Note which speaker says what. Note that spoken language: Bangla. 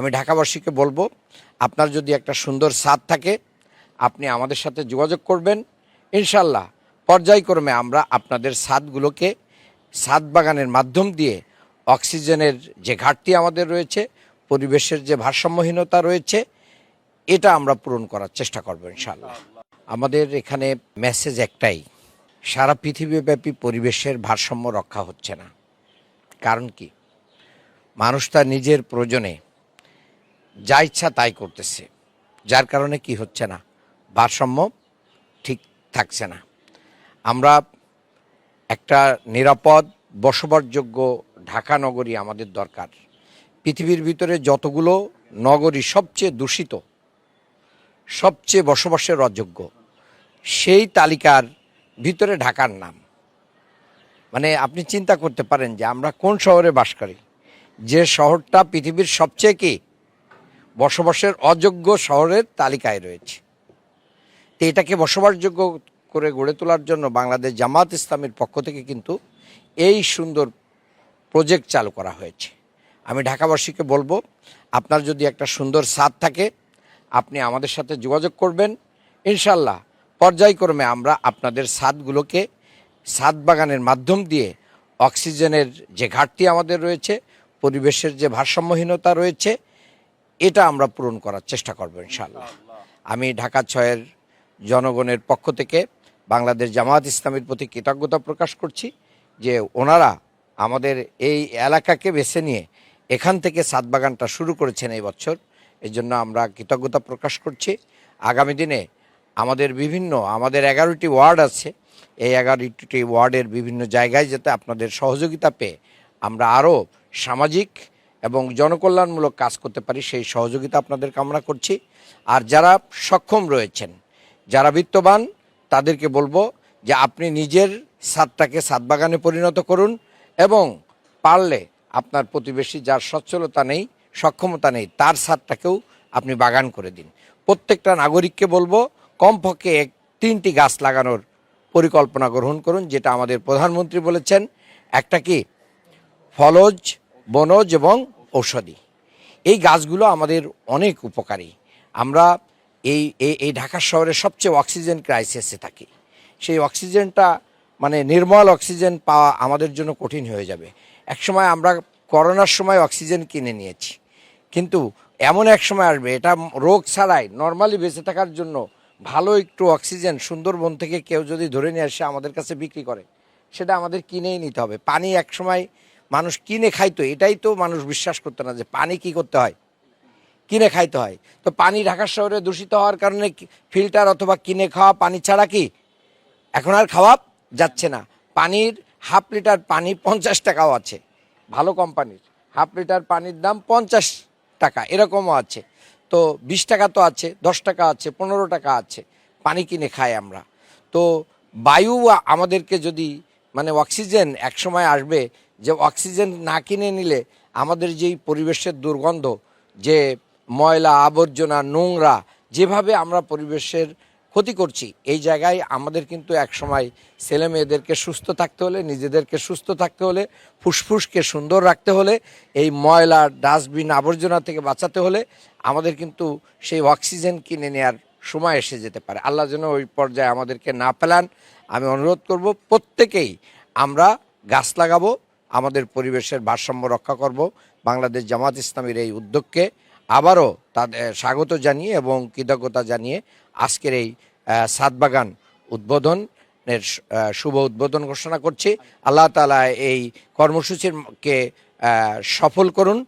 Speaker 1: আমি ঢাকাবাসীকে বলবো, আপনার যদি একটা সুন্দর ছাদ থাকে আপনি আমাদের সাথে যোগাযোগ করবেন। ইনশাল্লাহ পর্যায়ক্রমে আমরা আপনাদের ছাদগুলোকে ছাদ বাগানের মাধ্যম দিয়ে অক্সিজেনের যে ঘাটতি আমাদের রয়েছে, পরিবেশের যে ভারসাম্যহীনতা রয়েছে, এটা আমরা পূরণ করার চেষ্টা করব ইনশাল্লাহ। আমাদের এখানে মেসেজ একটাই, সারা পৃথিবীব্যাপী পরিবেশের ভারসাম্য রক্ষা হচ্ছে না। কারণ কি? মানুষ তার নিজের প্রয়োজনে যা ইচ্ছা তাই করতেছে, যার কারণে কি হচ্ছে না, ভারসাম্য ঠিক থাকছে না। আমরা একটা নিরাপদ বসবাসযোগ্য ঢাকা নগরী আমাদের দরকার। পৃথিবীর ভিতরে যতগুলো নগরী সবচেয়ে দূষিত, সবচেয়ে বসবাসের অযোগ্য, সেই তালিকার ভিতরে ঢাকার নাম। মানে আপনি চিন্তা করতে পারেন যে আমরা কোন শহরে বাস করি, যে শহরটা পৃথিবীর সবচেয়ে কি বসবাসের অযোগ্য শহরের তালিকায় রয়েছে। তো এটাকে বসবাসযোগ্য করে গড়ে তোলার জন্য বাংলাদেশ জামাত ইসলামের পক্ষ থেকে কিন্তু এই সুন্দর প্রজেক্ট চালু করা হয়েছে। আমি ঢাকাবাসীকে বলবো, আপনার যদি একটা সুন্দর ছাদ থাকে আপনি আমাদের সাথে যোগাযোগ করবেন। ইনশাল্লাহ পর্যায়ক্রমে আমরা আপনাদের ছাদগুলোকে ছাদ বাগানের মাধ্যম দিয়ে অক্সিজেনের যে ঘাটতি আমাদের রয়েছে, পরিবেশের যে ভারসাম্যহীনতা রয়েছে, এটা আমরা পূরণ করার চেষ্টা করব ইনশাল্লাহ। আমি ঢাকা ৬-এর জনগণের পক্ষ থেকে বাংলাদেশ জামাত ইসলামের প্রতি কৃতজ্ঞতা প্রকাশ করছি যে ওনারা আমাদের এই এলাকাকে বেছে নিয়ে এখান থেকে ছাদ বাগানটা শুরু করেছেন এই বছর। এই জন্য আমরা কৃতজ্ঞতা প্রকাশ করছি। আগামী দিনে আমাদের 11টি ওয়ার্ড আছে, এই 11টি ওয়ার্ডের বিভিন্ন জায়গায় যাতে আপনাদের সহযোগিতা পেয়ে আমরা আরও সামাজিক এবং জনকল্যাণমূলক কাজ করতে পারি, সেই সহযোগিতা আপনাদের কামনা করছি। আর যারা সক্ষম রয়েছেন, যারা বিত্তবান, তাদেরকে বলবো যে আপনি নিজের ছাদটাকে ছাদ বাগানে পরিণত করুন এবং পারলে আপনার প্রতিবেশী যার সচ্ছলতা নেই, সক্ষমতা নেই, তার ছাদটাকেও আপনি বাগান করে দিন। প্রত্যেকটা নাগরিককে বলবো কমপক্ষে 3টি গাছ লাগানোর পরিকল্পনা গ্রহণ করুন, যেটা আমাদের প্রধানমন্ত্রী বলেছেন, একটা কি ফলজ, বনজ এবং ঔষধি। এই গাছগুলো আমাদের অনেক উপকারী। আমরা এই ঢাকা শহরে সবচেয়ে অক্সিজেন ক্রাইসিসে থাকি। সেই অক্সিজেনটা মানে নির্মল অক্সিজেন পাওয়া আমাদের জন্য কঠিন হয়ে যাবে। একসময় আমরা করোনার সময় অক্সিজেন কিনে নিয়েছি, কিন্তু এমন এক সময় আসবে এটা রোগ ছাড়াই নর্মালি বেঁচে থাকার জন্য ভালো একটু অক্সিজেন সুন্দরবন থেকে কেউ যদি ধরে নিয়ে আসে আমাদের কাছে বিক্রি করে, সেটা আমাদের কিনেই নিতে হবে। পানি এক সময় মানুষ কিনে খাইতো, এটাই তো মানুষ বিশ্বাস করতো না যে পানি কি করতে হয়, কিনে খাইতে হয়। তো পানি ঢাকা শহরে দূষিত হওয়ার কারণে ফিল্টার অথবা কিনে খাওয়া পানি ছাড়া কি এখন আর খাওয়া যাচ্ছে না। পানির হাফ লিটার পানি 50 টাকাও আছে, ভালো কোম্পানির হাফ লিটার পানির দাম 50 টাকা, এরকমও আছে। তো 20 টাকা তো আছে, 10 টাকা আছে, 15 টাকা আছে, পানি কিনে খাই আমরা। তো বায়ু আমাদেরকে যদি মানে অক্সিজেন এক সময় আসবে যে অক্সিজেন না কিনে নিলে আমাদের যেই পরিবেশের দুর্গন্ধ, যে ময়লা আবর্জনা নোংরা যেভাবে আমরা পরিবেশের ক্ষতি করছি, এই জায়গায় আমাদের কিন্তু এক সময় ছেলে মেয়েদেরকে সুস্থ থাকতে হলে, নিজেদেরকে সুস্থ থাকতে হলে, ফুসফুসকে সুন্দর রাখতে হলে, এই ময়লা ডাস্টবিন আবর্জনা থেকে বাঁচাতে হলে আমাদের কিন্তু সেই অক্সিজেন কিনে নেওয়ার সময় এসে যেতে পারে। আল্লাহ যেন ওই পর্যায়ে আমাদেরকে না ফেলান। আমি অনুরোধ করব প্রত্যেকেই আমরা গাছ লাগাবো, আমাদের পরিবেশের ভারসাম্য রক্ষা করব। বাংলাদেশ জামাত ইসলামের এই উদ্যোগকে আবারও তাদের স্বাগত জানিয়ে এবং কৃতজ্ঞতা জানিয়ে আজকের এই ছাদ বাগান উদ্বোধনের শুভ উদ্বোধন ঘোষণা করছি। আল্লাহ তাআলা এই কর্মসূচিকে সফল করুন।